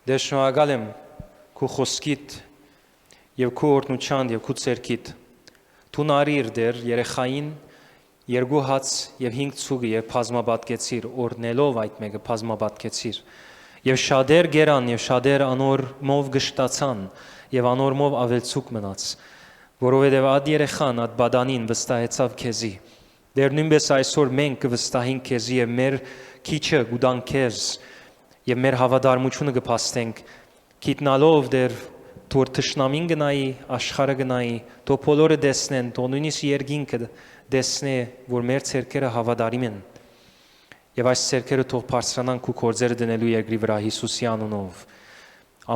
Դե շնորհակալ եմ քո խոսքիդ եւ քո օրհնության եւ քո ցերքիդ։ Դու նարիր դեր երեխային երկու հաց եւ 5 ցուգ եւ բազմապատկեցիր, օրնելով այդ մեկը բազմապատկեցիր։ Եվ շատեր գերան եւ շատեր անորմով գշտացան եւ անորմով ավելցուկ մնաց, որովհետեւ այդ երեխան այդ բադանին վստահեցավ քեզի։ Դեր նույնպես այսօր մենք կվստահենք քեզի եւ մեր քիչը գուտանք քեզ եւ մեր հավատարմությունը կփաստենք գիտնալով դեր թոր թշնամին գնայի աշխարհը գնայի թո բոլորը տեսնեն թո նույնիսկ երկինքը տեսնե որ մեր ցերկերը հավատարիմ են եւ այս ցերկերը թող բարձրանան քու կորձերը դնելու երկրի վրա Հիսուսի անունով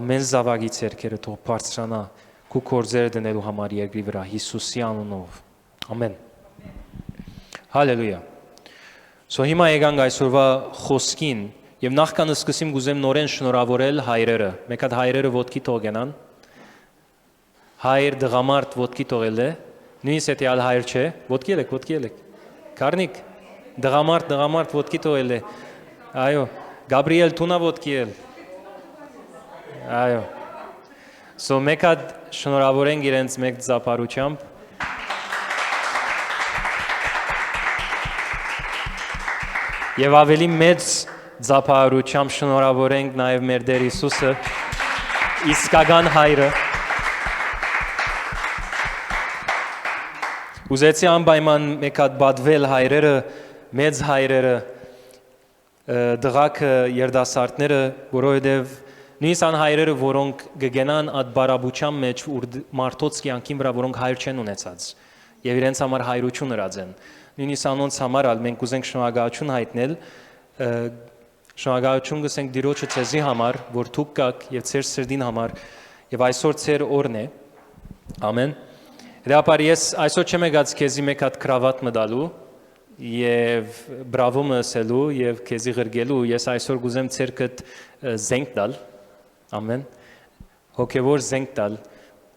ամեն զավակի ցերկերը թող բարձրանա քու կորձերը դնելու համար երկրի վրա Հիսուսի անունով ամեն հալելույա So հիմա եկանք այսօրվա խոսքին եւ նախքան սկսեմ գուզեմ նորեն շնորհավորել հայրերը մեկ հատ հայրերը ոտքի թողենան հայր դղամարտ ոտքի թողել է նույնիսկ եթե ալ հայր չէ ոտքի ելեք Կարնիկ դղամարտ ոտքի թողել է այո Գաբրիել տունա ոտքի ել այո So մեկ հատ շնորհավորենք իրենց մեկ ծափարությամբ Եվ ավելի մեծ ծափարությամբ շնորհավորենք նաև մեր Տեր Հիսուսը, իսկական հայրը։ Ուզեցի անպայման մեկ հատ բադվել հայրերը, մեծ հայրերը, դղակը, երդասարտները, որովհետև նույնիսկ ան հայրերը, որոնք կգենան այդ բարաբուչան մեջ, ուր մարդոց կյանքին վրա, որոնք հայր չեն ունեցած, եւ իրենց համար հայրություն հրած են։ Նույնիսկ անոնց համար ալ մենք ուզենք շնորհակալություն հայտնել, շնորհակալություն գսենք Տիրոջը ցեզի համար, որ դուք կաք եւ ձեր սրտին համար եւ այսօր ձեր օրն է։ Ամեն։ Դեպար ես այսօր չեմ եկած քեզի մեկ հատ կրավատ մտալու եւ բրավո մսելու եւ քեզի ղրգելու, ես այսօր գուզեմ ցերքդ զենք տալ։ Ամեն։ Հոգեվոր զենք տալ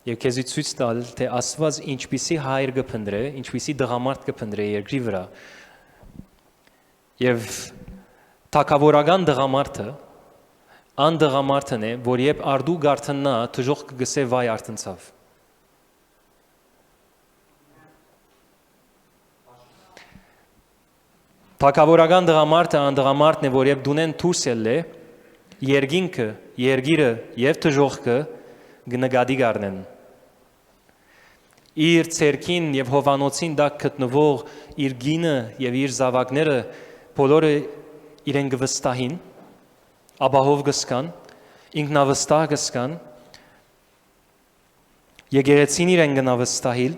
եւ քեզի ցույց տալ, թե Աստված ինչպիսի հայր կփնտրե, ինչպիսի դղամարտ կփնտրե երկրի վրա։ Եվ թակավորական դղամարդը ան դղամարդն է, որ երբ արդու գարթնա թժող կգսե վայ արտնցավ։ Թակավորական դղամարդը ան դղամարդն է, որ երբ դունեն դուրս ելե, երկինքը, երգիրը եւ թժողքը գնգադի գարնեն։ Իր ցերքին եւ հովանոցին դա գտնվող իր գինը եւ իր զավակները բոլորը իրեն գվստահին, ապահով գսկան, ինքնավստահ գսկան, եկեղեցին իրեն գնավստահիլ,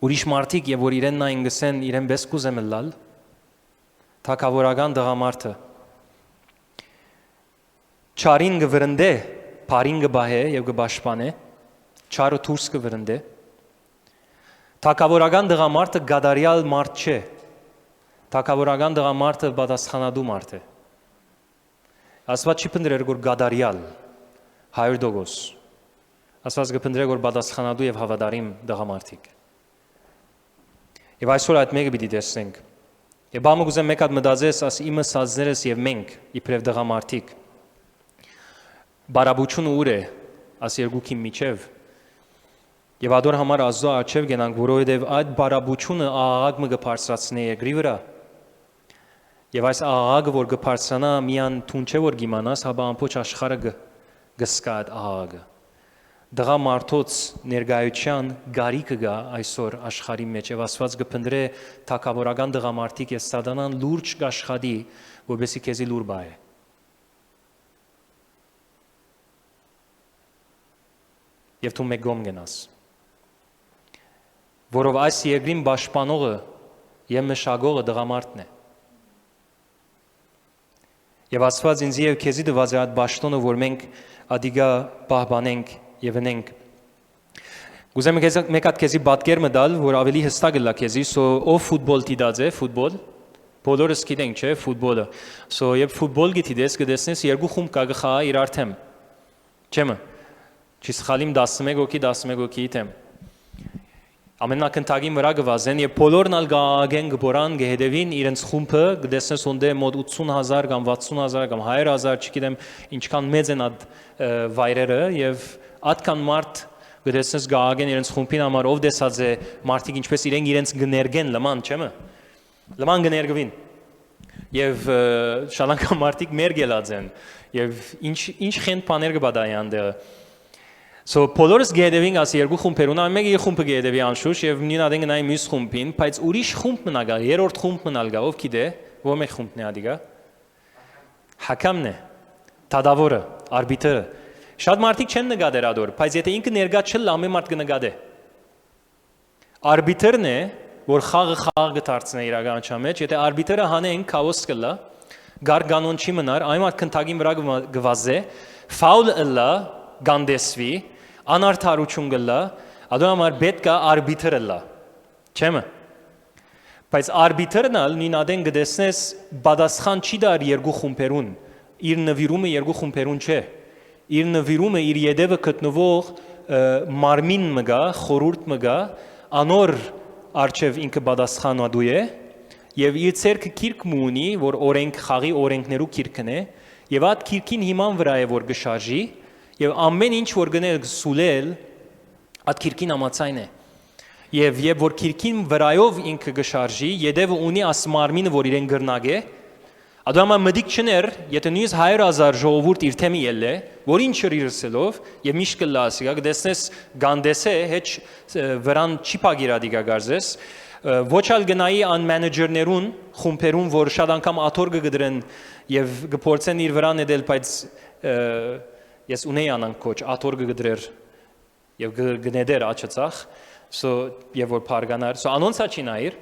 ուրիշ մարդիկ եւ որ իրեն նայն գսեն իրեն բես կուզեմ լալ, թակավորական դղամարդը չարին գվրնդե, բարին գբահե եւ գբաշխանե, չարը դուրս գվրնդե, թակավորական դղամարդը գադարյալ մարդ չէ, թակավորական դղամարդը պատասխանատու մարդ է։ Աստված չի փնտրեր որ գադարյալ 100%։ Աստված կփնտրե որ պատասխանատու եւ հավատարիմ դղամարդիկ։ Եվ այսօր այդ մեկը պիտի տեսնենք։ Եվ բամը գուզեմ մեկ հատ մտածես, աս իմը սազներս եւ մենք իբրև դղամարդիկ։ Բարաբուչությունը ուր է, աս երկուքի միջև։ Եվ ադոր համար ազո աչև գենանք, որովհետև այդ բարաբուչությունը աղաղակը կբարձրացնի երկրի վրա։ Եվ այս աղաղակը որ կբարձրանա միան թուն չէ որ գիմանաս, հաբա ամբողջ աշխարհը գսկա այդ աղաղակը։ Դղա մարդոց ներկայության գարիկը գա այսօր աշխարհի մեջ եւ Աստված կփնտրե թակավորական դղամարդիկ եւ սատանան լուրջ կաշխատի, որովհետեւ քեզի լուր բայ է։ Եվ դու մեկ գոմ գնաս։ Որով այս երկրին պաշտպանողը եւ մշակողը դղամարդն է։ Եվ Աստված ինձ եւ քեզի տված է այդ պաշտոնը, որ մենք ադիգա պահպանենք եւ ընենք։ Գուզեմ մեկ հատ քեզի պատկեր մտալ, որ ավելի հստակ լա քեզի, ով ֆուտբոլ դիտած է, ֆուտբոլ, բոլորս գիտենք, չէ, ֆուտբոլը։ Երբ ֆուտբոլ գիտես, կտեսնես երկու խումբ կա գխա իրար թեմ։ Չեմը։ Չի սխալիմ 11 հոգի 11 հոգի թեմ։ ամենակնդագին վրա գվազեն եւ բոլորն ալ գագեն գբորան գեհդևին իրենց խումբը գտեսնես ոնդե մոտ 80,000 կամ 60,000 կամ 100,000 չգիտեմ ինչքան մեծ են այդ վայրերը եւ այդքան մարդ գտեսնես գագեն իրենց խումբին համար ով դեսած է մարդիկ ինչպես իրենց գներգեն լման չեմը լման գներգվին եւ շատ անգամ մարդիկ մեր գելած են եւ ինչ խենթ բաներ կբադայի անդերը So բոլորս գեհդևին ասի երկու խումբեր ունեն մեկը խումբը գեհդևի անշուշ եւ նույն ադեն գնայի մյուս խումբին բայց ուրիշ խումբ մնա գա երրորդ խումբ մնալ գա ով գիտե ո՞ր մեկ խումբն է ադիգա հակամն է դադավորը արբիտրը շատ մարդիկ չեն նկատեր ադոր բայց եթե ինքը ներկա չլա ամեն մարդ կնկատե արբիտրն է որ խաղը կդարձնի իրականության մեջ եթե արբիտրը հանեն քաոս կլա գար կանոն չի մնար այն մարդ քնթագին վրա գվազե ֆաուլ ըլա գանդեսվի անարդարություն գլա ադոմար պետք է արբիտրը լա չեմը բայց արբիտրն ալ նույնադեն գտեսնես բադասխան չի դար երկու խումբերուն իր նվիրումը երկու խումբերուն չէ իր նվիրումը իր յետևը գտնվող մարմին մգա խորուրդ մգա անոր արչև ինքը բադասխանադու է եւ իր ցերքը քիրք մունի որ օրենք խաղի օրենքներու քիրքն է եւ այդ քիրքին հիման վրա է որ գշարժի եւ ամեն ինչ որ գնել սուլել այդ քիրքին ամացայն է եւ որ քիրքին վրայով ինքը գշարժի յետևը ունի աս մարմինը որ իրեն գրնագ է ադամա մդիկ չներ եթե նույնիսկ 100,000 ժողովուրդ իր թեմի ելե որ ինչ իրսելով եւ միշտ կլասիկա գտեսնես գանդեսե հեչ վրան չի պագիրադիգա գարզես ոչ ալ գնայի ան մենեջերներուն խումբերուն որ շատ անգամ աթոր կգդրեն եւ կփորձեն իր վրան edel բայց ես ունեի անանք կոչ աթոր կգդրեր եւ գնեդեր աչածախ so եւ որ փարգանար so անոնցա չի նայր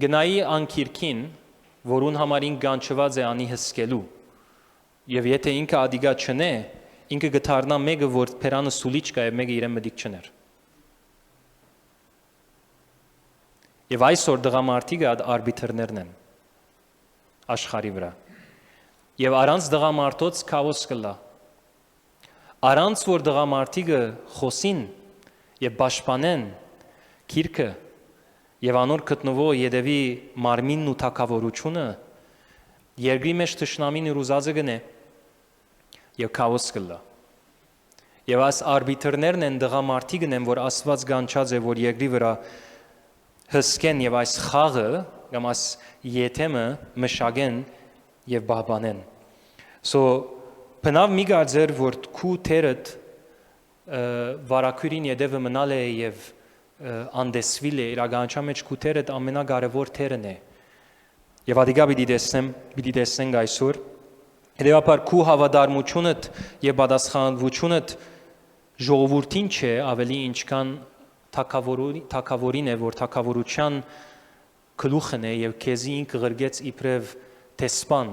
գնայի անկիրքին որուն համարին գանչված է անի հսկելու եւ եթե ինքը ադիգա չնե ինքը գթարնա մեկը որ փերանը սուլիչ կա եւ մեկը իրեն մդիկ չներ եւ այսօր դղամարտիկը այդ արբիտրներն են աշխարհի վրա եւ առանց դղամարտոց քաոս կլա առանց որ դղամարտիկը խոսին եւ պաշտպանեն քիրքը եւ անոր գտնվող յետևի մարմինն ու թակավորությունը երկրի մեջ թշնամին ռուզածը գնե եւ քաոս կլա եւ այս արբիտրներն են դղամարտիկն են որ Աստված գանչած է որ երկրի վրա հսկեն եւ այս խաղը կամ այս յետեմը մշակեն եւ բահբանեն so բնավ մի գարձեր որ քու թերդ վարակուրին յետևը մնալ է եւ անդեսվիլ է իրականության մեջ քութերդ ամենակարևոր թերն է եւ ադիգա պիտի տեսնենք այսօր հետեւաբար քու հավատարմությունդ եւ պատասխանատվությունդ ժողովրդին չէ ավելի ինչքան թակավորին է որ թակավորության գլուխն է եւ քեզի ինքը գրգեց իբրև տեսփան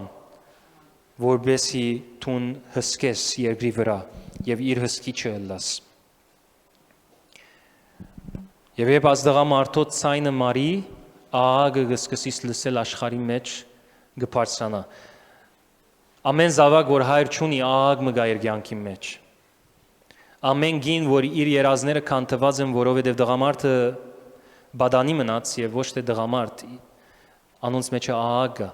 որբեսի տուն հսկես երկրի վրա եւ իր հսկիչը լաս Եվ երբ ազդղամարտոց ցայնը մարի, աղագը գսկսիս լսել աշխարհի մեջ գբարձրանա։ Ամեն զավակ, որ հայր չունի, աղագ մգա իր կյանքի մեջ։ Ամեն գին, որ իր երազները կանտված են, որովհետև դղամարտը բադանի մնաց եւ ոչ թե դղամարտ, անոնց մեջ է աղագ գա։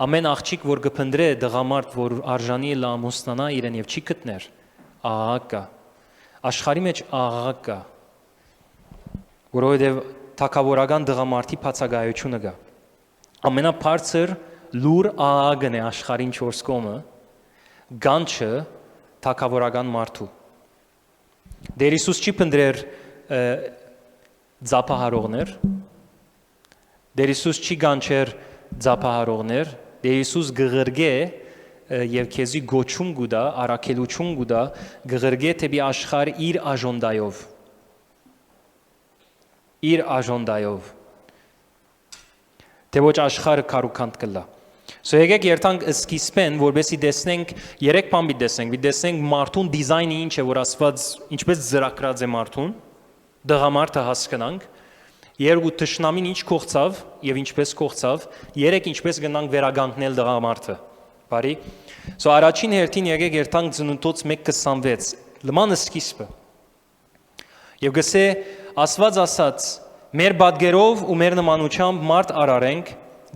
Ամեն աղջիկ, որ գփնդրե դղամարտ, որ արժանի է լամուսնանա իրեն եւ չի գտներ, աղագ գա։ Աշխարհի մեջ աղագ գա։ Որովհետև թակավորական դղամարտի բացակայությունը կա։ Ամենաբարձր լուր աղագն է աշխարհին 4 կողմը, գանչը թակավորական մարդու։ Դեր Հիսուս չի փնդրեր ձապահարողներ, Դեր Հիսուս չի գանչեր ձապահարողներ, Դեր Հիսուս գղրգե եւ քեզի գոչում գուտա, արաքելություն գուտա, գղրգե թեպի աշխարհ իր աժոնդայով։ Իր աժոնդայով թե ոչ աշխարհը կարուկանտ կլա So եկեք երթանք սկիզբեն որբեսի տեսնենք երեք բան պիտի տեսնենք պիտի տեսնենք մարդուն դիզայնը ինչ է որ ասված ինչպես ծրագրած է մարդուն դղամարտը հասկանանք երկու թշնամին ինչ կողծավ եւ ինչպես կողծավ երեք ինչպես գնանք վերագանքնել դղամարտը բարի So առաջին հերթին եկեք երթանք ծնունդոց 1:26 լմանը սկիզբը Եվ գսե Աստված ասաց. մեր բադգերով ու մեր նմանությամբ մարդ արարենք,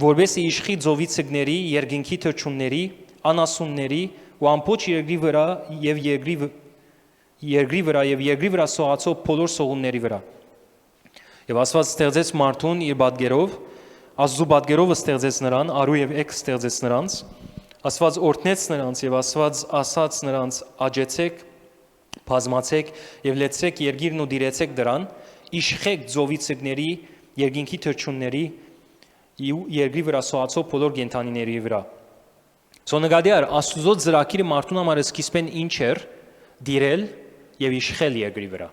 որբեսի իշխի ծովի ցգների, երկինքի թռչունների, անասունների ու ամբողջ երկրի վրա եւ երկրի վրա սողացող բոլոր սողունների վրա։ Եվ Աստված ստեղծեց մարդուն իր բադգերով, Աստծու բադգերով ստեղծեց նրան, արու եւ էգ ստեղծեց նրանց, Աստված օրհնեց նրանց եւ Աստված ասաց նրանց. աջեցեք, բազմացեք եւ լեցեք երկիրն ու դիրեցեք դրան, իշխեք ծովի ցգների, երկինքի թռչունների, երկրի վրա սողացող բոլոր կենդանիների վրա։ Նկատի առ Աստծո ծրագիրը մարդուն համար սկիզբեն ինչ էր՝ դիրել եւ իշխել երկրի վրա։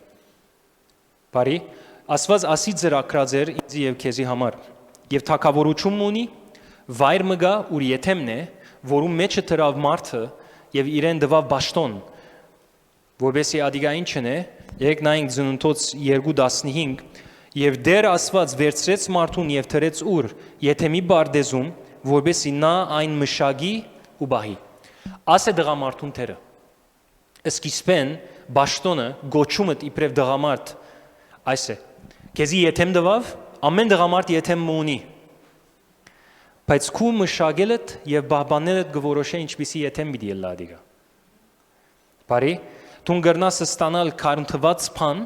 Բարի, Աստված ասի ծրագրած էր ինձ եւ քեզի համար, եւ թակավորություն ունի, վայր մը գա, ուր եթեմն է, որում մեջը դրավ մարդը եւ իրեն դվավ բաշտոն, որբեսի ադիգա ինչն է, եկեք նայենք Ծննդոց 2:15, եւ դեր Աստված վերցրեց մարդուն եւ դրեց ուր, եթեմի բարդեզում, որբեսի նա այն մշակի ու բահի։ Ասե դղամարդուն թերը։ Սկիզբեն բաշտոնը գոչումը իբրև դղամարդ այս է։ Քեզի եթեմ դվավ, ամեն դղամարդ եթեմ ունի։ Բայց քու մշակելդ եւ բահբանելդ գորոշե ինչպիսի եթեմ պիտի ելա դիգա։ Բարի, դու գրնաս ստանալ քարնթված բան,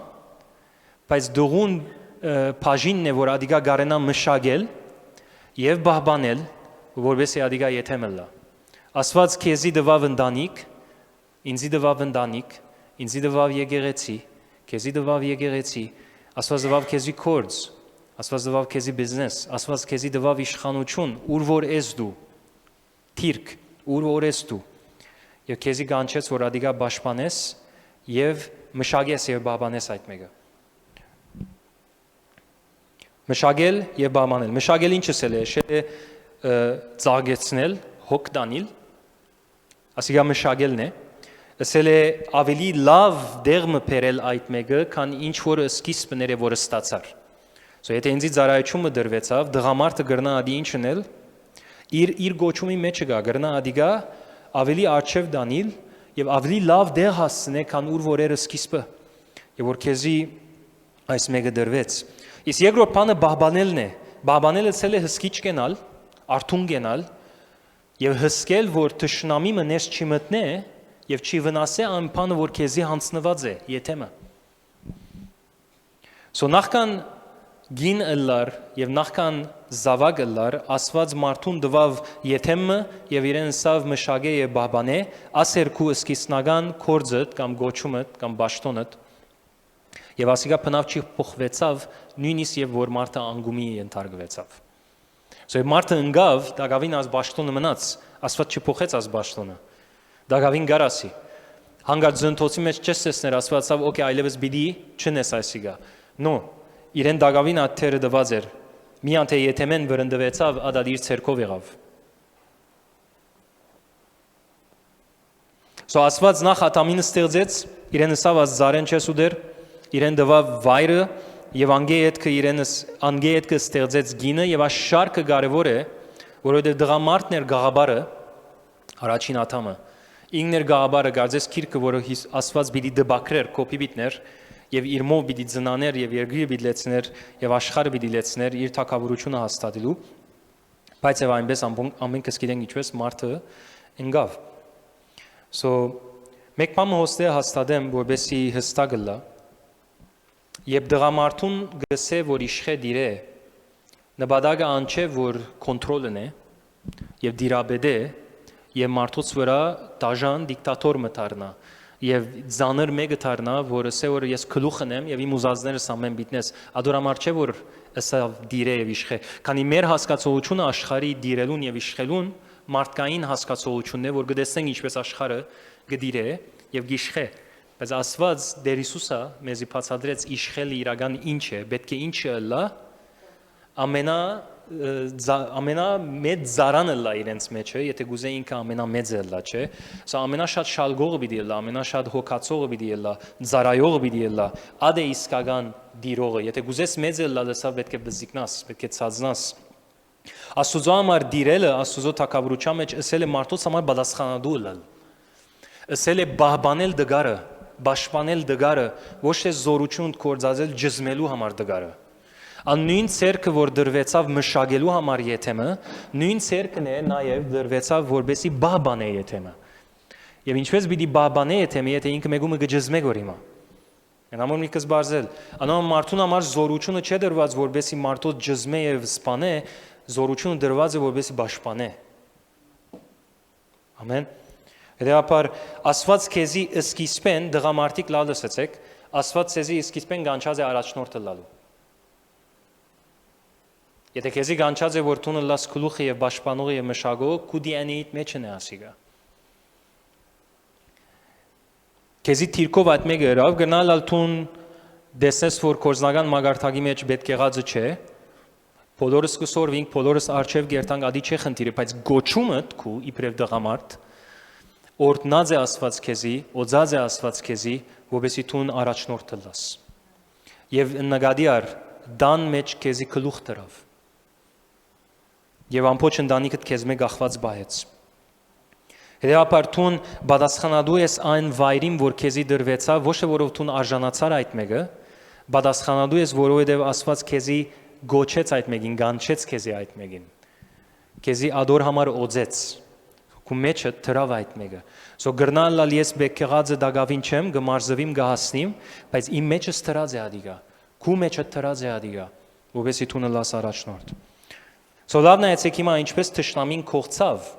բայց դողուն բաժինն է, որ ադիգա գարենա մշակել եւ բահբանել, որովհետեւ ադիգա եթեմ լա։ Աստված քեզի դվավ ընտանիք, ինձի դվավ ընտանիք, ինձի դվավ եկեղեցի, քեզի դվավ եկեղեցի, Աստված դվավ քեզի կորձ, Աստված դվավ քեզի բիզնես, Աստված քեզի դվավ իշխանություն, ուր որ ես դու, թիրք, ուր որ ես դու, եւ քեզի կանչեց, որ ադիգա պաշտպանես եւ մշակես եւ բաբանես այդ մեկը։ Մշակել եւ բաբանել։ Մշակել ինչս է, շե ծաղկեցնել, հոգ տանել, ասիգա մշակելն է, ասել է ավելի լավ դեղը բերել այդ մեկը, քան ինչ որ սկիզբն էր որ ստացար։ Եթե ինձի ծառայությունը դրվեցավ, դղամարդը գրնա ադի ինչն էլ, իր գոչումի մեջ գա, գրնա ադիգա ավելի արժև դանել եւ ավելի լավ դեղ հասցնե, քան ուր որ էր սկիզբը, եւ որ քեզի այս մեկը դրվեց։ Իսկ երկրորդ բանը բահբանելն է։ Բահբանելը ցել է հսկիչ կենալ, արթուն կենալ եւ հսկել, որ թշնամի մնես չի մտնե եւ չի վնասե այն բանը, որ քեզի հանձնված է, եթեմը։ Նախքան գին ըլլար եւ նախքան զավակ ըլլար, Աստված մարդուն դվավ եթեմը եւ իրեն սավ մշակե եւ բահբանե, ասեր քու սկիզնական կորձդ կամ գոչումդ կամ բաշտոնդ եւ ասիգա բնավ չի փոխվեցավ նույնիսկ եւ որ մարդը անգումի ենթարկվեցավ։ Եվ մարդը ընկավ, դակավին աս բաշտոնը մնաց, Աստված չփոխեց աս բաշտոնը։ Դակավին գարասի։ Հանգած Ծննդոցի մեջ չես տեսներ Աստվածավ, օքեյ, այլևս բիդի չնես այսիգա։ No, իրեն դակավին աթերը դված էր։ Միան թե եթեմեն վրընդվեցավ, ադա իր ցերկով եղավ։ Աստված նախ Ադամին ստեղծեց, իրեն սավ աս զարեն չես ուդեր, իրեն դվավ վայրը եւ անգեետքը ստեղծեց գինը եւ այս շարքը կարեւոր է, որովհետեւ դղամարդն էր գաղաբարը, առաջին Ադամը։ Ինքն էր գաղաբարը, գարձես քիրքը, որը Աստված պիտի դբակրեր, կոպիպիտներ եւ իր մով պիտի ծնաներ եւ երկրի պիտի լեցներ եւ աշխարհը պիտի լեցներ իր թակավորությունը հաստատելու, բայց եւ այնպես ամենքս գիտենք ինչպես մարդը ընկավ։ Մեկ բան հոստե հաստատեմ, որովհետեւ հստակ լա, երբ դղամարդուն գսե, որ իշխե դիրե, նպատակը ան չէ, որ կոնտրոլն է եւ դիրաբեդե եւ մարդուց վրա դաժան դիկտատոր մտարնա եւ զանր մեկը դառնա, որ ասե որ ես գլուխն եմ եւ իմ ուզածներս ամեն բիտնես, ադորամար չէ որ ասա դիրե եւ իշխե, քանի մեր հասկացողությունը աշխարհի դիրելուն եւ իշխելուն մարդկային հասկացողությունն է, որ գտեսնենք ինչպես աշխարհը գդիրե եւ գիշխե, բայց Աստված Տեր Հիսուսը մեզի բացատրեց իշխելը իրական ինչ է, պետք է ինչը լա ամենամեծ զարանը լա իրենց մեջ է, եթե գուզե ինքը ամենամեծը լա, չէ։ Սա ամենաշատ շալգողը պիտի լա, ամենաշատ հոգացողը պիտի լա, զարայողը պիտի լա, ադե իսկական դիրողը, եթե գուզես մեծը լա, դեսա պետք է բզիկնաս, պետք է ցածնաս։ Աստուծո համար դիրելը, Աստուծո թակավորության մեջ ասել է մարդոց համար պատասխանատու լալ։ Ասել է բահբանել դգարը, Պաշտպանել դգարը, ոչ թե զորություն կործածել ջզմելու համար դգարը։ Ան նույն ցերկը, որ դրվեցավ մշակելու համար եթեմը, նույն ցերկն է նաև դրվեցավ որբեսի բաբանե եթեմը։ Եվ ինչպես պիտի բաբանե եթեմը, եթե ինքը մեգումը գջզմե գորիմա։ Անամոն մի կզբարձել, անամ մարդուն համար զորությունը չէ դրված որբեսի մարդոց ջզմե եւ սպանե, զորությունը դրված է որբեսի պաշտպանե։ Ամեն։ Հետևաբար Աստված քեզի սկիզբեն դղամարտիկ լավ լսեցեք, Աստված քեզի սկիզբեն գանչած է առաջնորդը լալու։ Եթե քեզի գանչած է որ տունը լաս քլուխի եւ պաշտպանողի եւ մշակողը կուդիանիիդ մեջ է ասիգա։ Քեզի թիրքով այդ մեկը երավ գնալ ալթուն դեսես որ կորզնական մագարտակի մեջ պետք եղածը չէ բոլորս կսորվինք բոլորս արչև գերտանք ադի չէ խնդիրը բայց գոչումը քու իբրև դղամարտ օրտնած է Աստված քեզի օծած է Աստված քեզի որովհետեւ տուն առաջնորդը լաս եւ նկատի առ դան մեջ քեզի գլուխ դրավ եւ ամբողջ ընտանիքդ քեզ մեկ ախված բայեց Հետևաբար տուն պատասխանատու ես այն վայրին, որ քեզի դրվեցավ, ոչ թե որով տուն արժանացար այդ մեկը, պատասխանատու ես, որովհետև Աստված քեզի գոչեց այդ մեկին, գանչեց քեզի այդ մեկին։ Քեզի ադոր համար օծեց։ Քու մեջը դրավ այդ մեկը։ Սո գրնալ լալ ես բեկեղածը դագավին չեմ, գմարզվիմ գահասնիմ, բայց իմ մեջը դրած է ադիգա։ Քու մեջը դրած է ադիգա, որովհետեւ տունը լաս առաջնորդ։ Սո լավ նայեցեք հիմա ինչպես թշնամին կողցավ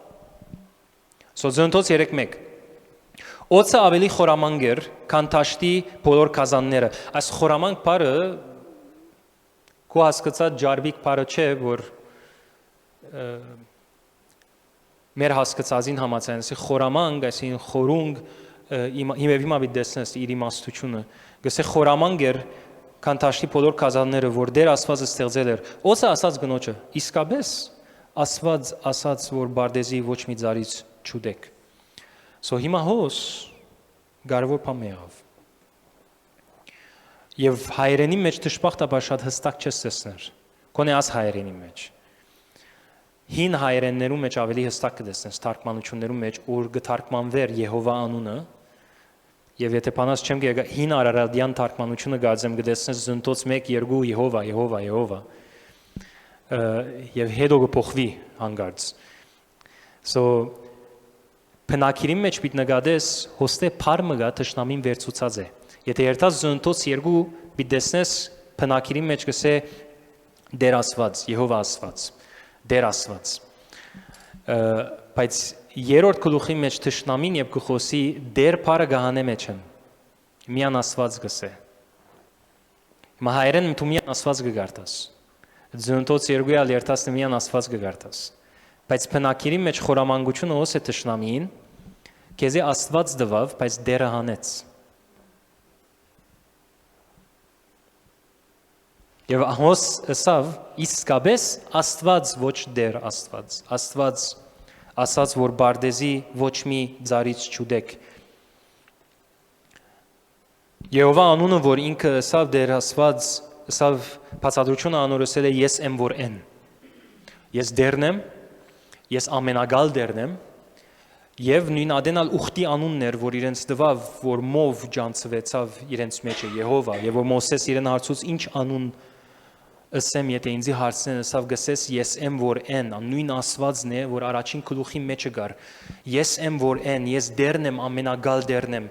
Սոձոնտոց 3:1 Օծը ավելի խորամանկ էր, քան տաշտի բոլոր կազանները։ Այս խորամանկ բառը քո հասկացած ջարբիկ բառը չէ, որ մեր հասկացածին համաձայն է խորամանկ, այսին խորունգ, հիմա մի դեսնես իր իմաստությունը։ Գսե խորամանկ էր, քան տաշտի բոլոր կազանները, որ դեր Աստվածը ստեղծել էր։ Օծը ասած գնոջը, իսկապես Աստված ասած, որ բարդեզի ոչ մի ծառից չուդեք։ Սո հիմա հոս կարևոր բան եղավ։ Եվ հայերենի մեջ դժբախտաբար շատ հստակ չես տեսներ։ Կոնե աս հայերենի մեջ։ Հին հայերեններու մեջ ավելի հստակ կտեսնես թարգմանություններու մեջ, որ գթարգմանվեր Եհովա անունը, եւ եթե բանաս չեմ գա հին արարատյան թարգմանությունը գազեմ կտեսնես Զնտոց 1-2 Եհովա, Եհովա, Եհովա։ Եվ հետո կփոխվի հանգարց։ So Փնակիրի մեջ պիտ նկատես հոստե փարմը գա թշնամին վերցուցած է։ Եթե երթած Զնտոց 2 պիտ դեսնես փնակիրի մեջ կսե Դեր Աստված, Եհովա Աստված, Դեր Աստված։ Բայց երրորդ գլուխի մեջ թշնամին եւ կխոսի Դեր փարը գահանե մեջ են։ Միան Աստված գսե։ Հիմա հայերեն դու միան Աստված կգարտաս։ Զնտոց 2-ը երթած միան Աստված կգարտաս։ Բայց փնակիրի մեջ խորամանկությունը ոս է թշնամին, քեզի Աստված դվավ, բայց դերը հանեց։ Եվ հոս ասավ, իսկապես Աստված ոչ դեր Աստված, Աստված ասաց, որ բարդեզի ոչ մի ծառից չուդեք։ Եհովա անունը, որ ինքը ասավ դեր Աստված, ասավ բացատրությունը անորսել է ես եմ որ են։ Ես դերն եմ, ես ամենագալ դերն եմ, եւ նույն ադենալ ուխտի անունն էր, որ իրենց դվավ, որ մով ջանցվեցավ իրենց մեջը Եհովա, եւ որ Մոսես իրեն հարցուց ինչ անուն ասեմ, եթե ինձի հարցնեն, ասավ գսես ես եմ որ են, նույն Աստվածն է, որ առաջին գլուխի մեջը գար։ Ես եմ որ են, ես դերն եմ, ամենագալ դերն եմ։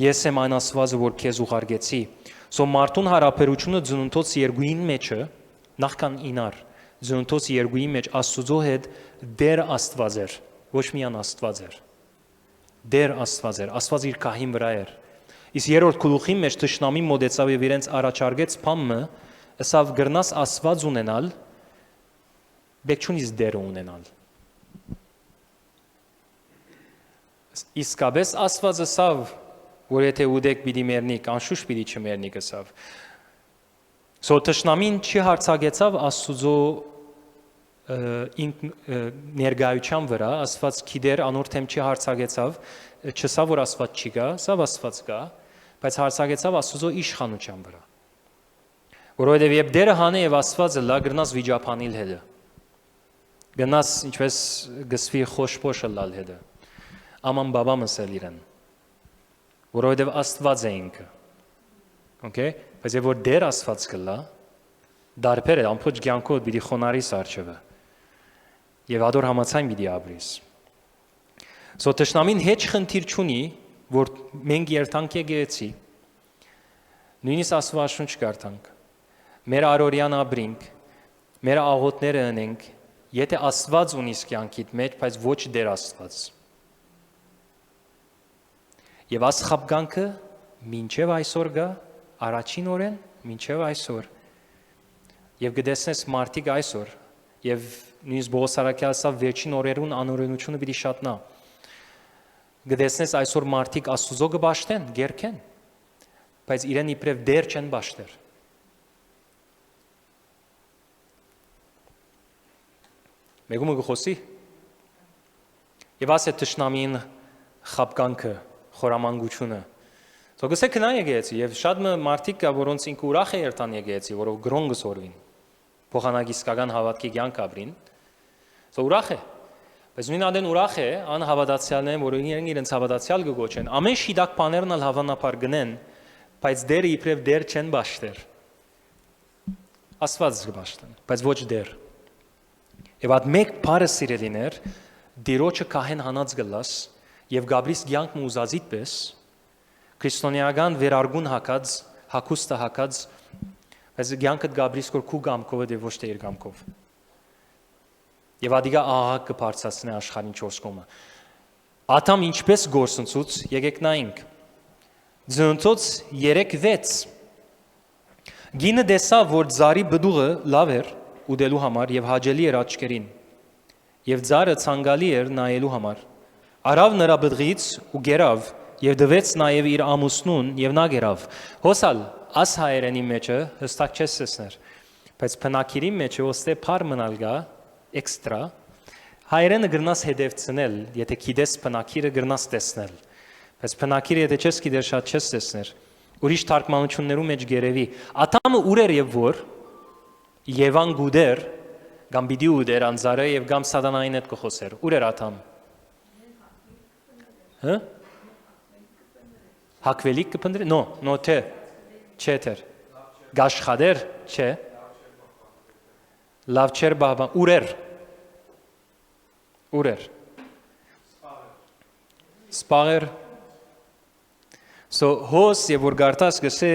Ես եմ այն Աստվածը, որ քեզ ուղարկեցի։ Սո մարդուն հարաբերությունը Ծննդոց 2-ին մեջը, նախքան ինար, Ծննդոց 2-ի մեջ Աստծո հետ դեր Աստված էր, ոչ միան Աստված էր։ Դեր Աստված էր, Աստված իր կահին վրա էր։ Իսկ երրորդ գլուխի մեջ թշնամին մոտեցավ եւ իրենց առաջարկեց փամը, ասավ գրնաս Աստված ունենալ, բեկչունից դեր ունենալ։ Իսկապես Աստված ասավ, որ եթե ուդեք պիտի մեռնիք, անշուշտ պիտի չմեռնիք ասավ։ Սո թշնամին չի հարցակեցավ Աստծո ներգայության վրա, Աստված գիտեր, անորթեմ չի հարցակեցավ, չսա որ Աստված չի գա, սա Աստված գա, բայց հարցակեցավ Աստծո իշխանության վրա։ Որովհետև երբ դերը հանե եւ Աստվածը լա գրնաս վիճապանիլ հետը։ Գնաս ինչպես գսվի խոշփոշը լալ հետը։ Աման բաբամս էլ իրեն։ որովհետև Աստված է ինքը։ Okay, բայց երբ որ դեր Աստված կլա, դարբեր է ամբողջ կյանքով պիտի խոնարհիս արջևը։ Եվ ադոր համացայն պիտի ապրիս։ So տշնամին հեչ խնդիր չունի, որ մենք երթանք եկեցի։ Նույնիսկ Աստվածաշունչ կարդանք։ Մեր առօրյան ապրինք, մեր աղոթները անենք, եթե Աստված ունի կյանքիդ մեջ, բայց ոչ դեր Աստված։ Եվ աստղաբկանքը մինչև այսօր գա, առաջին օրեն մինչև այսօր։ Եվ գտեսնես մարդիկ այսօր, եւ նույնիսկ Պողոս Արաքյալը ասավ վերջին օրերուն անօրենությունը պիտի շատնա։ Գտեսնես այսօր մարդիկ Աստուծո կբաշտեն, գերքեն, բայց իրեն իբրև դեր չեն բաշտեր։ Մեկումը գխոսի։ Եվ ասե տշնամին խաբկանքը, խորամանկությունը։ So գսե կնա եկեցի, եւ շատ մարդիկ կա, որոնց ինքը ուրախ է երթան եկեցի, որով գրոն գսորվին։ Փոխանակիսկական հավատքի կյանք ապրին։ So ուրախ է։ Բայց նույն ադեն ուրախ է անհավատացյալներն, որոնք իրենց հավատացյալ կգոչեն։ Ամեն շիդակ բաներն ալ հավանաբար գնեն, բայց դերը իբրև դեր չեն բաշտեր։ Աստված կբաշտեն, բայց ոչ դեր։ Եվ այդ մեկ բառը սիրելիներ, դիրոջը կահեն հանած գլաս եւ Գաբրիս կյանքն ուզածիդ պես քրիստոնեական վերարգուն հակած, հակուստը հակած, բայց կյանքդ Գաբրիս կու գամքով է ոչ թե իր գամքով։ Եվ ադիգա աղաղակ կբարձրացնի աշխարհին 4 կողմը։ Աթամ ինչպես գործընծուց, եկեք նայենք։ Ձնծոց 3-6 Գինը դեսավ, որ ձարի բդուղը լավ էր ուդելու համար եւ հաճելի էր աչքերին։ Եվ ձարը ցանկալի էր նայելու համար։ Արավ նրա բդղից ու գերավ եւ դվեց նաեւ իր ամուսնուն եւ նա գերավ։ Հոսալ աս հայերենի մեջը հստակ չես տեսներ, բայց փնակիրի մեջը ոստե փար մնալ գա էքստրա հայերենը գրնաս հետևցնել, եթե գիտես փնակիրը գրնաս տեսնել, բայց փնակիրը եթե չես գիտեր շատ չես տեսներ։ Ուրիշ թարգմանություններում մեջ գերեվի աթամը ուր էր եւ որ Եվան գուդեր կամ բիդի ուդեր անձարը եւ կամ սատանային հետ կխոսեր։ Ուր էր աթամ։ Հա Հակվելիք կփնդրի։ No թե չէ թեր։ Գաշխադեր չէ։ Լավ չեր բաբա ուր էր։ Սպաղեր։ So հոս եւ որ գարտաս գսե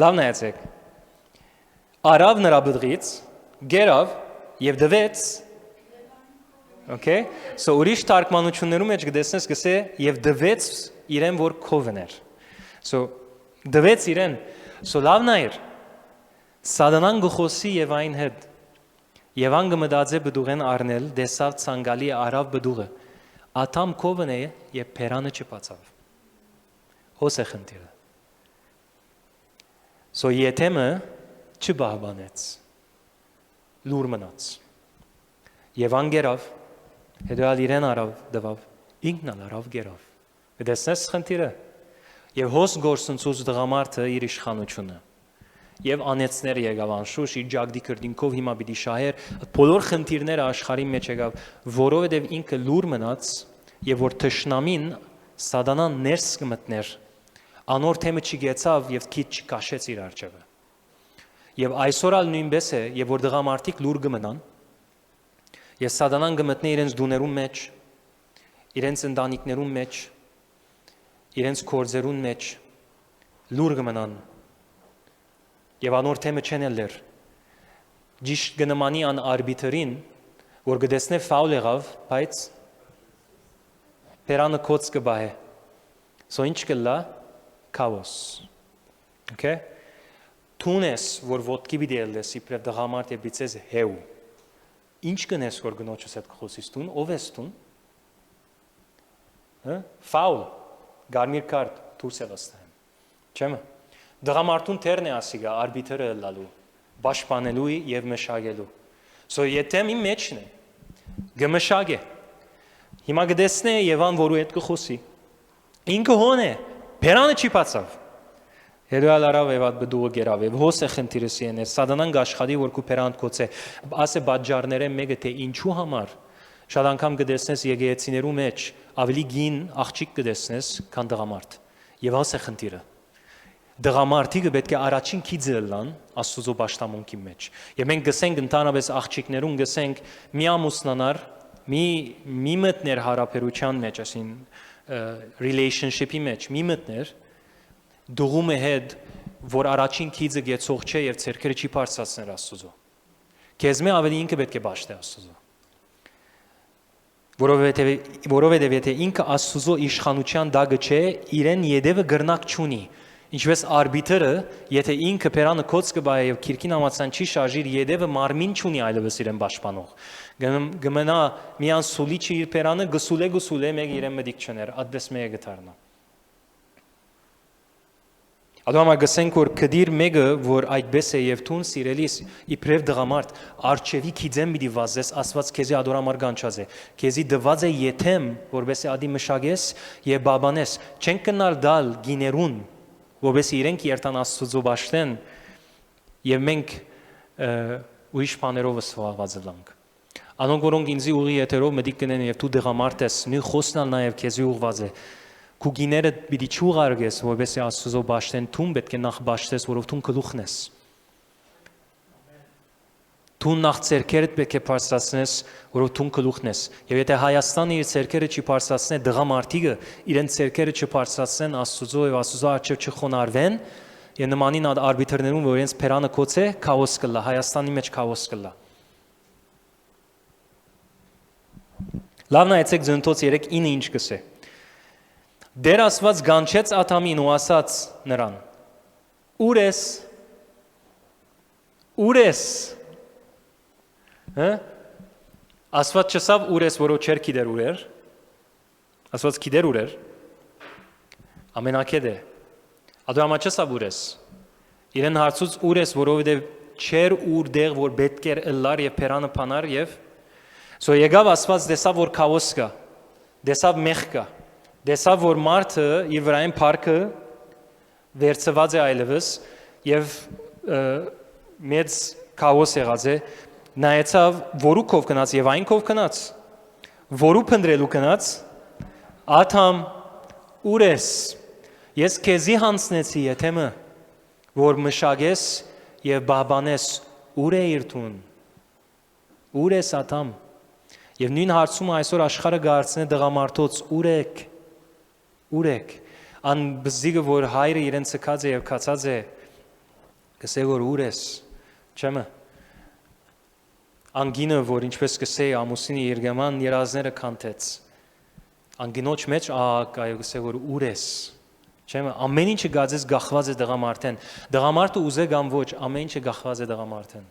լավ նայեցեք։ Արավ նրա բդղից, գերավ եւ դվեց։ Okay? So ուրիշ թարգմանություններում մեջ գտեսնես գսե եւ դվեց իրեն որ քովներ։ So դվեց իրեն։ So լավ նայր։ Սատանան գխոսի եւ այն հետ։ Եվ անգը մտածե բդուղեն առնել, դեսավ ցանկալի արավ բդուղը։ Աթամ քովն է եւ փերանը չբացավ։ Հոս է խնդիրը։ So յեթեմը չբահբանեց, լուր մնաց, և անգերավ, հետո ալ իրեն արավ դվավ, ինքն ալ արավ գերավ, դեսնես խնդիրը, և հոս գործնցուց դղամարդը իր իշխանությունը, և անեցներ եկավ անշուշ, իր ջագդի կրդինքով հիմա բիդի շահեր, բոլոր խնդիրները աշխարհի մեջ եկավ, որովհետև ինքը լուր մնաց, և որ թշնամին սատանան ներս կմտներ, անոր թեմը չգեցավ և քիչ չկաշեց իր արջևը։ Եվ այսօր ալ նույնպես է, եւ որ դղամարդիկ լուր գմնան, եւ սատանան գմտնի իրենց դուներուն մեջ, իրենց ընտանիքներուն մեջ, իրենց գործերուն մեջ լուր գմնան։ Եվ անոր թեմը չեն ելեր։ Ճիշտ գնմանի ան արբիտրին, որ գտեսնե ֆաուլ եղավ, բայց պերանը կոց կբահե։ So ինչ կլա քաոս։ Okay? Թունես, որ ոտքի պիտի ելես, իբրև դղամարդ եւ բիցես հեու։ Ինչ կնես, որ գնոջս հետ կխոսիս տուն, ով ես տուն։ Ֆաուլ, գարմիր կարդ, դուրս եղստահեմ։ Չեմը։ Դղամարդուն թերն է ասիգա, արբիտրը լալու, պաշտպանելու եւ մշակելու։ So յետեմ իմ մեջն է, գմշակ է։ Հիմա գտեսնե Եվան, որու հետ կխոսի։ Ինքը հոն է, բերանը չի բացավ։ Հետո արավ եւ այդ բդուղը գերավ եւ հոս է խնդիրս են սատանան գաշխադի որ կուպերանտ կոծե ասե բաժարները մեկը թե ինչու համար շատ անգամ կդեսնես եկեղեցիներու մեջ ավելի գին աղջիկ կդեսնես քան դղամարդ Եվ ասե խնդիրը։ Դղամարդիկը պետք է առաջին քիծը լան Աստծո պաշտամունքի մեջ։ Եվ մենք գսենք ընդհանրապես աղջիկներուն գսենք մի ամուսնանար, մի մտներ հարաբերության մեջ, ասին relationship-ի մեջ, մի մտներ դուղումը հետ, որ առաջին քիծը գեցող չէ եւ ցերկերը չի բարձրացներ Աստծո։ Քեզ մե ավելի ինքը պետք է բաշտե Աստծո։ Որովհետև եթե ինքը Աստծո իշխանության դագը չէ, իրեն յետևը գրնակ չունի։ Ինչպես արբիտրը, եթե ինքը բերանը կոց կբայ եւ քիրքին համացան չի շարժիր, յետևը մարմին չունի այլևս իրեն պաշտպանող։ Գմնա միան սուլիչի իր բերանը գսուլե մեկ իրեն մդիկ չներ, ադես մեկ գտարնա։ Ադամա գսենք որ կդիր մեկը որ այդպես է եւ տուն սիրելիս իբրև դղամարդ արչեվի քիծեմ պիտի վազես Աստված քեզի ադորամար գանչած է քեզի դված է եթեմ որպես ադի մշագես եւ բաբանես չեն կնալ դալ գիներուն որպես իրենք երթան Աստծո բաշտեն եւ մենք ուրիշ բաներով սվաղված ենք անոնք որոնք ինձի ուղի եթերով մտիկ կնեն եւ դու դղամարդ ես նույն խոսնալ նաեւ քեզի ուղված է Կուգիները պիտի չուղարկես, որովհետեւ Աստծո բաշտեն թուն պետք է նախ բաշտես, որով թուն գլուխն ես։ Թուն նախ ցերկերդ պետք է բարձրացնես, որով թուն գլուխն ես։ Եվ եթե Հայաստանը իր ցերկերը չի բարձրացնե, դղամարդիկը իրեն ցերկերը չբարձրացնեն Աստծո եւ Աստծո արչեւ չխոնարհվեն, եւ նմանին արբիտրներուն, որ իրենց փերանը կոց է, քաոս կլա, Հայաստանի մեջ քաոս կլա։ Լավն այցեք Ձնթոց 3:9 ինչ կսե։ Դեր Աստված գանչեց Ադամին ու ասաց նրան. Ուր ես։ Հա? Աստված չսավ ուր ես, որով չեր գիտեր ուր էր։ Աստված գիտեր ուր էր։ Ամենակետ է։ Ադամը չսավ ուր ես։ Իրեն հարցուց ուր ես, որովհետև չեր ուր դեղ, որ պետք էր ըլլար եւ փերանը փանար եւ Սո եկավ Աստված դեսավ որ քաոս կա։ Դեսավ մեղք կա։ Դեսավ որ մարդը իր վրային փառքը վերցված է այլևս եւ մեծ քաոս եղած է նայեցավ որուքով գնաց եւ այնքով գնաց որու փնդրելու գնաց Ադամ ուր ես ես քեզի հանցնեցի եթեմը որ մշագես եւ բաբանես ուր է իրտուն ուր ես Ադամ եւ նույն հարցումը այսօր աշխարհը գարցնե դղամարդոց ուր եք ան բզիգը որ հայրը իրեն ցկած է եւ քացած է կսե որ ուր ես չեմը անգինը որ ինչպես կսե ամուսինի երգաման երազները կանտեց անգինոջ մեջ այո կսե որ ուր ես չեմը ամեն ինչը գածես գախված է դղամարդեն դղամարդը ուզե կամ ոչ ամեն ինչը գախված է դղամարդեն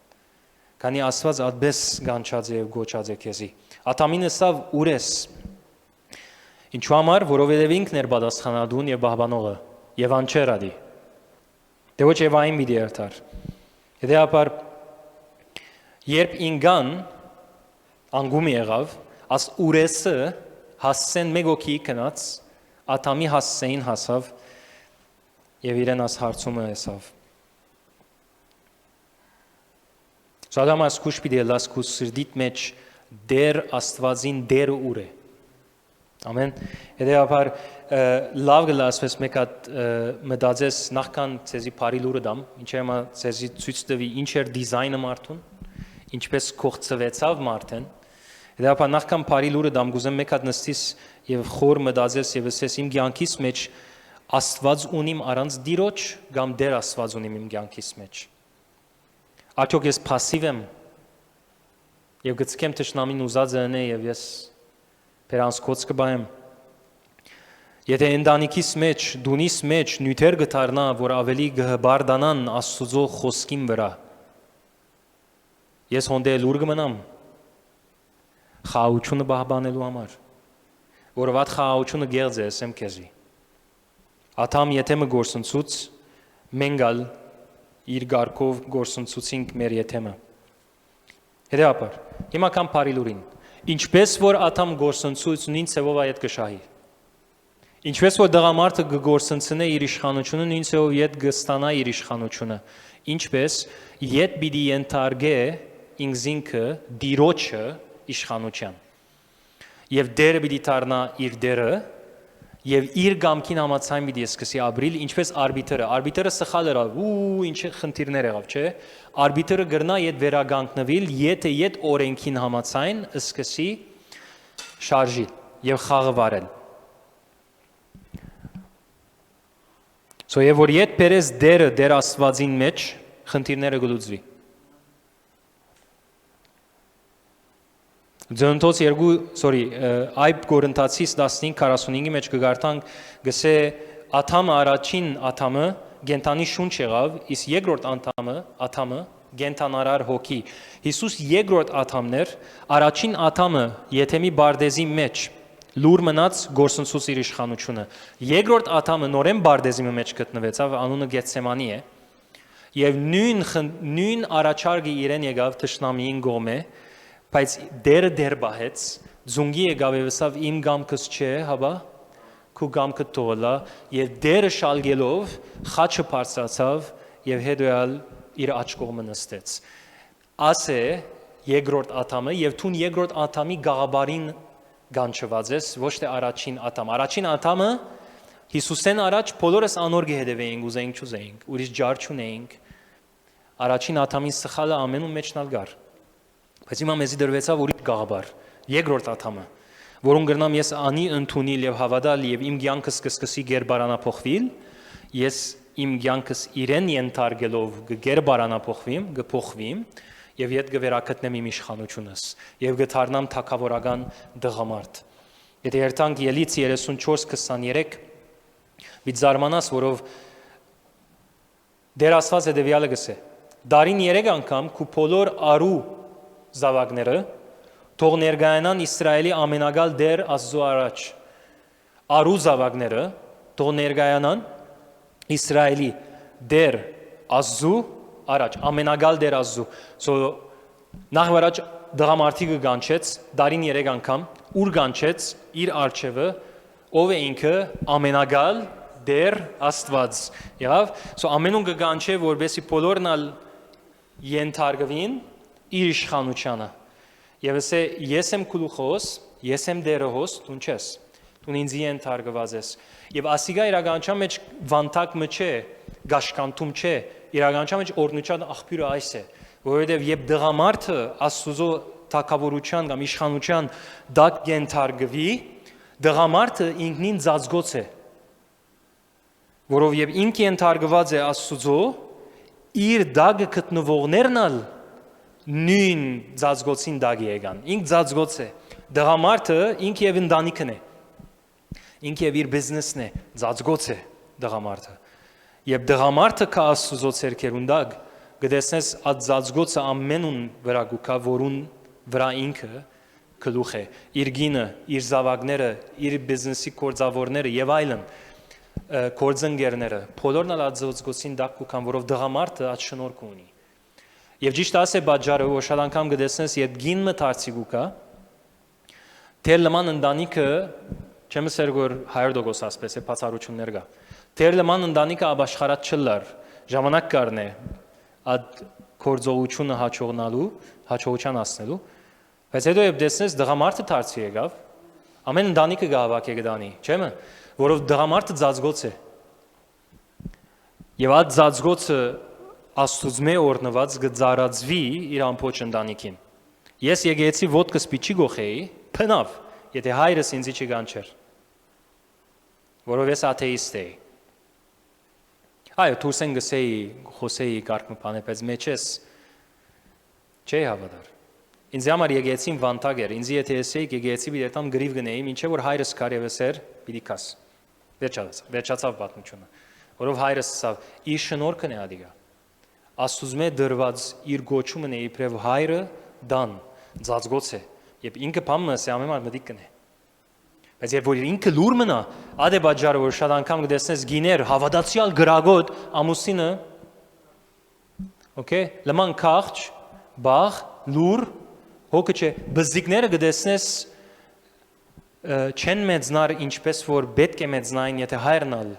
քանի Աստված ադպես գանչած է եւ գոչած է քեզի Ադամին ասավ ուր ես Ինչու համար, որովհետև ինքն էր պատասխանատուն եւ բահբանողը եւ անչեր ադի։ Դե ոչ եւ այն մի դերտար։ Հետեւաբար երբ ինգան անգում եղավ, աս ուրեսը հասցեն մեգոքի կնաց, Ադամի հասցեին հասավ եւ իրեն աս հարցումը եսավ։ Ադամը ասկուշ պիտի լաս քուս սրդիտ մեջ դեր Աստվածին դերը ուր է։ Ամեն։ Հետեւաբար լավ գլասվես մեկ հատ մտածես նախքան ցեզի բարի լուրը դամ, ինչեր մա ցեզի ցույց տվի ինչ էր դիզայնը մարդուն, ինչպես կողծվեցավ մարդեն։ Հետեւաբար նախքան բարի լուրը դամ գուզեմ մեկ հատ նստիս եւ խոր մտածես եւ ասես իմ կյանքիս մեջ Աստված ունիմ առանց դիրոջ կամ դեր Աստված ունիմ իմ կյանքիս մեջ։ Արդյոք ես пассив եմ եւ գցկեմ տշնամին ուզած է եւ ես Պերանց կոց կբայեմ Եթե ընտանիքիս մեջ, դունիս մեջ նյութեր գտարնա, որ ավելի գհբարդանան Աստծո խոսքին վրա Ես հոնդե լուր կմնամ խաղաղությունը բահբանելու համար Որով այդ խաղաղությունը գեղձ է ասեմ քեզի Ադամ եթեմը գործընծուց մենգալ իր գարկով գործընծուցինք մեր եթեմը Հետեւաբար հիմա կամ բարի լուրին Ինչպես որ Ադամ գործընծուց նույն ցևով այդ կշահի Ինչպես որ դղամարդը գործընծնե իր իշխանությունը նույն ցևով իդ կստանա իր իշխանությունը Ինչպես իդ պիտի ենթարկե ինքզինքը դիրոջը իշխանության Եվ դերը պիտի դառնա իր դերը եւ իր կամքին համաձայն պիտի սկսի ապրիլ, ինչպես արբիտրը սխալ էր, ինչ խնդիրներ եղավ, չէ՞։ Արբիտրը գրնա իդ վերագանքնվել, եթե իդ օրենքին համաձայն սկսի շարժի եւ խաղը վարել։ Եվ որ իդ բերես դեր Աստվածին մեջ խնդիրները գլուծվի։ Ձնտոց այբ Կորինթացիս 15:45-ի մեջ կգարտանք գսե աթամը առաջին աթամը գենտանի շունչ եղավ, իսկ երկրորդ աթամը գենտանարար հոգի։ Հիսուս երկրորդ աթամներ, առաջին աթամը եթեմի բարդեզի մեջ լուր մնաց գործընծուց իր իշխանությունը։ Երկրորդ աթամը նորեն բարդեզի մեջ գտնվեցավ, անունը Գեթսեմանի է, եւ նույն առաջարկը իրեն եկավ թշնամիին գոմե, բայց դեր բահեց, ձունգի եկավ եւ ասավ իմ գամքս չէ, հաբա քու գամքը թողլա, եւ դերը շալգելով խաչը բարձրացավ եւ հետոյալ իր աջ կողմը նստեց։ Ասե երկրորդ աթամը եւ թուն երկրորդ աթամի գաղաբարին գանչված ես, ոչ թե առաջին աթամ։ Առաջին աթամը Հիսուսեն առաջ բոլորս անոր գեհդեվեինք, ուզեինք չուզեինք, ուրիշ ջար չունեինք։ Առաջին աթամի սխալը ամենում մեջնալ գար։ Բայց հիմա մեզի դրվեցավ ուրիշ գաղաբար, երկրորդ աթամը, որուն գրնամ ես անի ընդունիլ եւ հավատալ եւ իմ կյանքս կսկսի գերբարանափոխվիլ, ես իմ կյանքս իրեն ենթարկելով գերբարանափոխվիմ եւ իդ գվերակտնեմ իմ իշխանությունս եւ գթարնամ թակավորական դղամարդ։ Եթե երթանք Ելից 34:23 մի զարմանաս, որով դեր Աստված հետեւյալը գսե. Դարին 3 անգամ քու բոլոր արու զավակները թող ներգայանան Իսրայելի ամենագալ դեր Աստծո առաջ։ Արու զավակները թող ներգայանան Իսրայելի դեր Աստծո առաջ, ամենագալ դեր Աստծո։ Նախ առաջ դղամարդիկը գանչեց դարին 3 անգամ, ուր գանչեց իր արչևը, ով է ինքը ամենագալ դեր Աստված։ Եղավ, ամենուն կգանչե, որբեսի բոլորն ալ ենթարկվին իր իշխանությանը։ Եվ ասե ես եմ գլուխոս, ես եմ դերը հոս, դու չես, դու ինձ ենթարկված ես։ Եվ ասիգա իրականության մեջ վանտակ մը չէ, գաշկանտում չէ, իրականության մեջ օրնության աղբյուրը այս է, որովհետև երբ դղամարդը Աստծո թակավորության կամ իշխանության դակ ենթարկվի, դղամարդը ինքնին ծածկոց է, որով եւ ինք ենթարկված է Աստծո, իր դագը գտնվողներն ալ նույն ծածկոցին դագի եկան։ Ինք ծածկոց է։ Դղամարդը ինք եւ ընտանիքն է։ Ինք եւ իր բիզնեսն է, ծածկոց է դղամարդը։ Եվ դղամարդը կա Աստծո ցերկերուն դագ, գտեսնես այդ ծածկոցը ամենուն վրա գուկա, որուն վրա ինքը գլուխ է։ Իր գինը, իր զավակները, իր բիզնեսի գործավորները եւ այլն գործընկերները, բոլորն ալ այդ ծածկոցին դակ գուկան, որով դղամարդը այդ շնորհք ունի։ Եվ ճիշտ ասե բաժարը, որ շատ անգամ գտեսնես իդ գին մտածի գուկա, թեր լման ընտանիքը, չեմ ասեր որ 100% ասպես է բացառություններ կա։ Թեր լման ընտանիքը ապաշխարած չլար, ժամանակ կառնե այդ գործողությունը հաջողության հասնելու, բայց հետո երբ դեսնես դղամարդը դարձի եկավ, ամեն ընտանիքը գահավաք է գտանի, չէ՞։ Որով դղամարդը ծածկոց է։ Եվ այդ ծածկոցը Աստուծմե օրնված գծարածվի իր ամբողջ ընտանիքին։ Ես եկեցի ոտքս պիչի գողեի, փնավ, եթե հայրս ինձ չի գանչեր։ Որով ես աթեիստ էի։ Այո, դուրսեն գսեի, խոսեի կարգ մփանը, բայց մեջես չէի հավատար։ Ինձ համար եկեցին վանտակ էր, ինձ եթե եսեի եկեցի մի դետամ գրիվ գնեի, ինչեւ որ հայրս կարևս էր, պիտի կաս։ Վերջացավ պատմությունը, որով հայրս ասավ, իր շնորհքն է ադիգա։ Աստուծմե դրված իր գոչումն է իբրև հայրը դան, ծածկոց է, եւ ինքը բամը ասե ամենամար մտիկ կնե։ Բայց երբ որ ինքը լուր մնա, ադե բաժարը որ շատ անգամ կտեսնես գիներ, հավատացյալ գրագոտ ամուսինը, օքեյ, լման քաղճ, բաղ, լուր, հոգը չէ, բզիկները կտեսնես չեն մեծնար ինչպես որ պետք է մեծնային, եթե հայրն ալ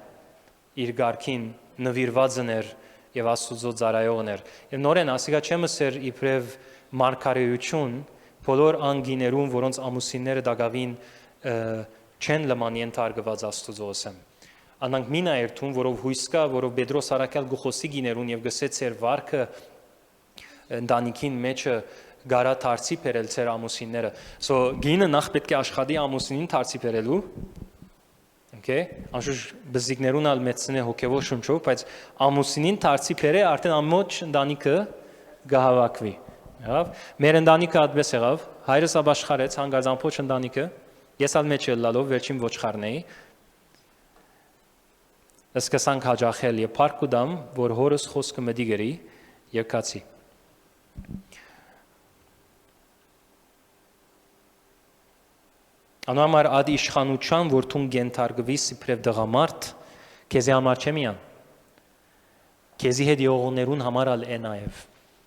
իր գարքին նվիրվածն էր եւ Աստուծո ծառայողն էր։ Եվ նորեն ասիգա չեմ ասեր իբրև մարգարեություն բոլոր անգիներուն, որոնց ամուսինները դակավին չեն լման ենթարկված Աստուծո ասեմ։ Անանք մինա երթուն, որով հույս կա, որով Պետրոս Արաքյալ գուխոսի գիներուն եւ գսե ծեր վարքը ընտանիքին մեջը գարա դարձի բերել ծեր ամուսինները։ So գինը նախ պետք է աշխատի ամուսինին դարձի բերելու։ Okay, անշուշտ բզիկներուն ալ մեծնե հոգեվոր շնչով, բայց ամուսինին դարձի բերե արդեն ամոչ ընտանիքը գահավաքվի։ Եղավ։ Մեր ընտանիքը այդպես եղավ, հայրս ապաշխարեց հանգարց ամբողջ ընտանիքը, ես ալ մեջ ելլալով վերջին ոչխարն էի։ Սկսանք հաջախել եւ փառք ուտամ, որ հորս խոսքը մտի գրի եւ կացի։ Անամար ադ իշխանության, որ թուն գենթարգվի սիպրև դղամարդ, քեզի համար չէ միան։ Քեզի հետ ողողներուն համար ալ է նաեւ,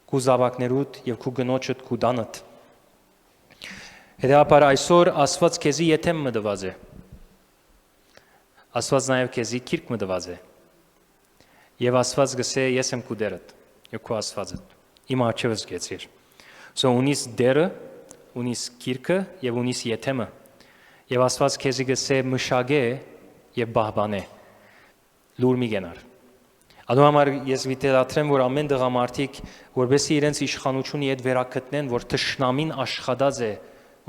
քու զավակներուդ եւ քու գնոջդ քու դանդ։ Հետեւաբար այսօր Աստված քեզի եթեմ մտված է։ Աստված նաեւ քեզի քիրք մտված է։ Եվ Աստված գսե ես եմ քու դերդ, եւ քու Աստվածդ։ Իմ արջևս գեցիր։ So ունիս դերը, ունիս քիրքը եւ ունիս եթեմը։ Եվ Աստված քեզի գսե մշագե եւ բահբանե։ Լուր մի գենար։ Ադու համար ես վիտելատրեմ, որ ամեն դղամարդիկ, որբեսի իրենց իշխանությունը իդ վերակտնեն, որ թշնամին աշխատած է,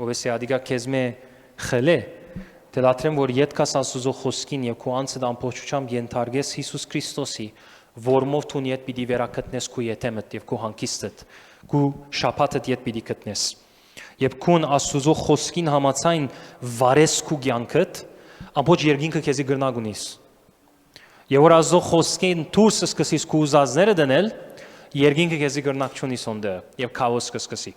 որբեսի ադիգա քեզմե խելե, դելատրեմ, որ յետքաս Աստուծո խոսքին եւ քու անցդ ամբողջությամբ ենթարկես Հիսուս Քրիստոսի, որմով թուն իդ պիտի վերակտնես քու եթեմդ եւ քու հանգիստդ, քու շապաթդ իդ պիտի գտնես։ Եվ քուն Աստուծո խոսքին համացայն վարես քու կյանքդ, ամբողջ երկինքը քեզի գրնագունիս։ Եվ որ Աստծո խոսքին դուրս սկսես քու ուզածները դնել, երկինքը քեզի գրնակ չունի սոնդը եւ քաոս կսկսի։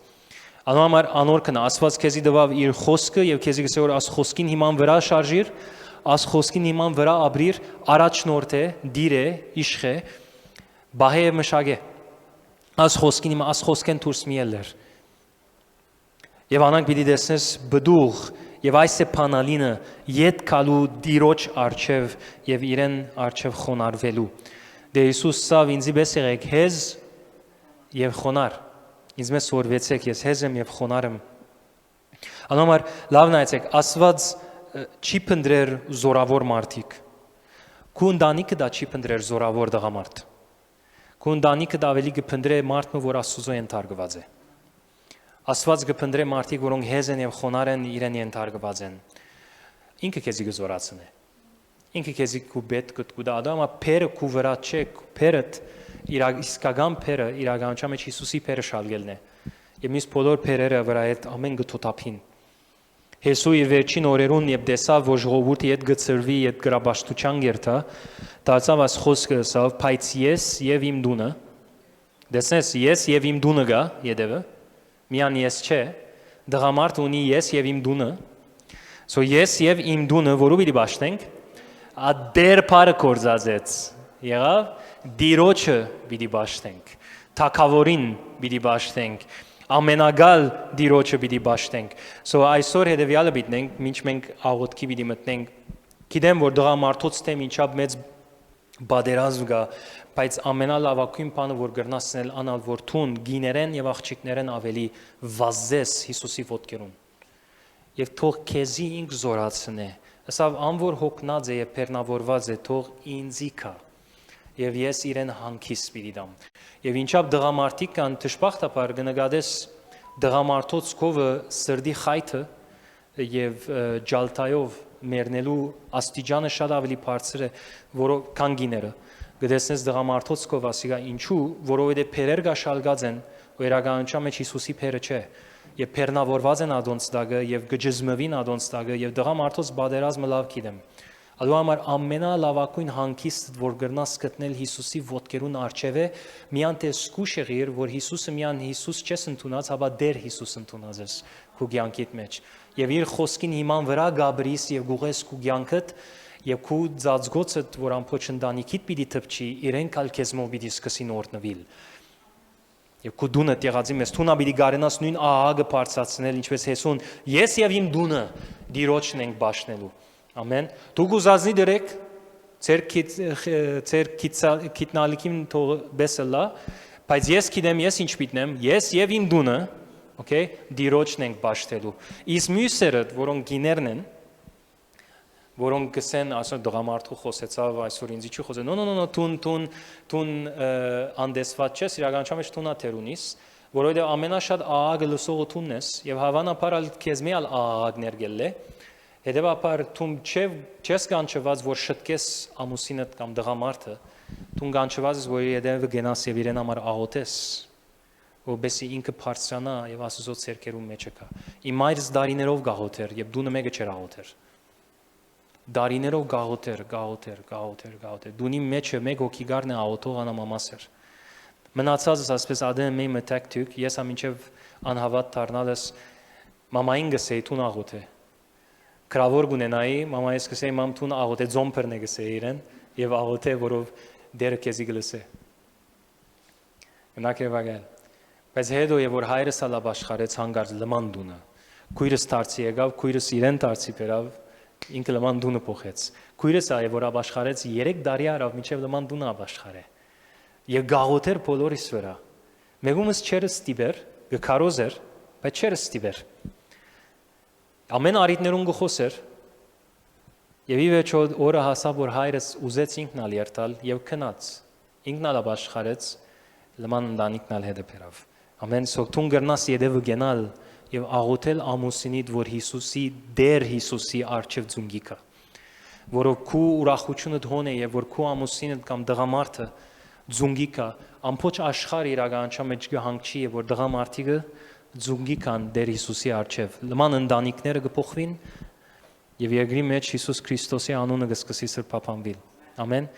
Անամար անորքն Աստված քեզի դվավ իր խոսքը եւ քեզի գսե որ աս խոսքին հիման վրա շարժիր, աս խոսքին հիման վրա ապրիր, առաջնորդ է, դիր է, իշխ է, բահե մշագե։ Աս խոսքին հիմա աս խոսքեն դուրս միելեր։ Եվ անանք պիտի դեսնես բդուղ եւ այս է փանալինը յետ կալու դիրոջ արչև եւ իրեն արչև խոնարվելու։ Դե Հիսուս սավ ինձի պես եղեք հեզ եւ խոնար։ Ինձ մեզ սորվեցեք, ես հեզ եմ եւ խոնար եմ։ Անամար լավ նայեցեք, Աստված չի փնդրեր զորավոր մարդիկ։ Քու ընտանիքը դա չի փնդրեր զորավոր դղամարդ։ Քու ընտանիքը դա ավելի կփնդրե մարդը, որ Աստուծո ենթարկված է։ Աստված կփնդրե մարդիկ, որոնք հեզ են եւ խոնար են, իրեն ենթարկված են։ Ինքը քեզի կզորացնե։ Ինքը քեզի քու պետք կու դա ադամա փերը քու վրա չէ, փերդ իսկական փերը իրականության մեջ Հիսուսի փերը շալգելն է։ Եվ միս բոլոր փերերը վրա այդ ամեն գտոթափին։ Հեսու իր վերջին օրերուն եւ դեսավ, որ ժողովուրդը իդ գծրվի, իդ գրաբաշտության գերտա, դարձավ աս խոսքը ասավ, բայց ես եւ իմ դունը։ Դեսնես ես եւ իմ դունը գա, յետևը։ Միան ես չէ, դղամարդ ունի ես եւ իմ դունը, so ես եւ իմ դունը որու պիտի բաշտենք, ադեր բարը կորզածեց, եղավ, դիրոջը պիտի բաշտենք, թակավորին պիտի բաշտենք, ամենագալ դիրոջը պիտի բաշտենք, so այսօր հետևյալը պիտնենք, մինչ մենք աղոտքի պիտի մտնենք, գիտեմ, որ դղամարդոց թեմ ինչապ մեծ բادرազմ գա, բայց ամենալավագույն բանը որ գրնասնել անալ որ թուն գիներեն եւ աղջիկներեն ավելի վազես Հիսուսի ոտքերուն եւ թող քեզի ինք զորացնե ասավ անոր հոգնած է եւ բեռնավորված է թող ինձի կա եւ ես իրեն հանգիստ պիտի դամ եւ ինչապ դղամարդիկ կան դժբախտաբար կնկատես դղամարդոց կովը սրդի խայթը եւ ջալտայով մեռնելու աստիճանը շատ ավելի բարձր է որով քան գիները գտեսնես դղամարդոց կով ասիգա ինչու որովհետեւ փերեր գաշալգած են ու իրականության մեջ Հիսուսի փերը չէ եւ բեռնավորված են ադոնց դագը եւ գջզմվին ադոնց դագը եւ դղամարդոց բادرազմը լավ գիտեմ ադու համար ամենալավակույն հանգիստ որ գրնաս գտնել Հիսուսի ոտքերուն արչեւ է միան թե սկուշ եղիր որ Հիսուսը միան Հիսուս չես ընդունած հաբա դեր Հիսուս ընդունած ես քու կյանքիդ մեջ եւ իր խոսքին հիման վրա գաբրիս եւ գուղես քու կյանքդ եւ քու ծածկոցդ որ ամբողջ ընտանիքիդ պիտի թփչի իրեն կալ քեզմով պիտի սկսին օրնվել եւ քու դունը տեղածի մեզ թունա պիտի գարենաս նույն ահագը բարձրացնել ինչպես Հեսուն ես եւ իմ դունը դիրոջն ենք բաշնելու ամեն դուք ուզածնի դրեք ծեր քիտնալիքին թող բեսելա բայց ես գիտեմ ես ինչ պիտնեմ ես եւ իմ դունը okay դիրոջն ենք բաշտելու իսկ մյուսերը որոնք գիներն են որոնք գսեն, ասեն դղամարդու խոսեցավ այսօր ինձ չի խոսել։ No, տուն անդեսված չես, իրականության մեջ տունա թերունիս, որովհետև ամենաշատ աղագը լսողը տունն ես, եւ հավանաբար քեզ միալ աղագներ գելլե, հետեւաբար տուն չես կանչված, որ շտկես ամուսինդ կամ դղամարդը, տուն կանչված ես, որ հետեւը գնաս եւ իրեն համար աղոթես, որովհետեւ ինքը բարձրանա եւ Աստծո ցերկերում մեջը կա։ Իմ մայրս դարիներով գաղոթեր, եւ դունը մեկը չեր աղոթեր։ Դարիներով գաղոթեր։ Դունի մեջը մեկ հոգիգարն է աղոթող անամամասեր։ Մնացածս ասպես ադեմ մի մտակտուկ, ես ամենչև անհավատ դառնալս մամային գսեի տուն աղոթե։ Գրավոր գունենայի, մամայիս գսեի մամ տուն աղոթե ձոմբերն է գսեի իրեն եւ աղոթե, որով դերը քեզի գլսե։ Մնակե վագալ։ Բայց հետո եւ որ հայրս ալավ աշխարհեց հանգարց լման դունը։ Քույրս դարձի եկավ, քույրս իրեն դարձի բերավ, ինքը լման դունը փոխեց։ Քույրս այ որ ապաշխարեց 3 տարի արավ մինչև լման դունը ապաշխարե։ Եվ գաղոթեր բոլորիս վրա։ Մեգումս չեր ստիբեր, գքարոզեր, բայց չեր ստիբեր։ Ամեն արիտներուն գխոսեր։ Եվ ի վերջո օրը հասավ որ հայրս ուզեց ինքն ալ երթալ եւ քնած։ Ինքն ալ ապաշխարեց, լման ընտանիքն ալ հետը բերավ։ Ամեն սոկտուն գրնաս յետևը գնալ եւ աղոթել ամուսինիդ, որ Հիսուսի դեր Հիսուսի արչև ձունգիկա, որով քու ուրախությունը դհոն է եւ որ քու ամուսինդ կամ դղամարդը ձունգիկա, ամբողջ աշխարհը իրականության մեջ գհանգչի եւ որ դղամարդիկը ձունգիկան դեր Հիսուսի արչև, լման ընտանիքները կփոխվին եւ երկրի մեջ Հիսուս Քրիստոսի անունը կսկսի սրբապանվել։ Ամեն։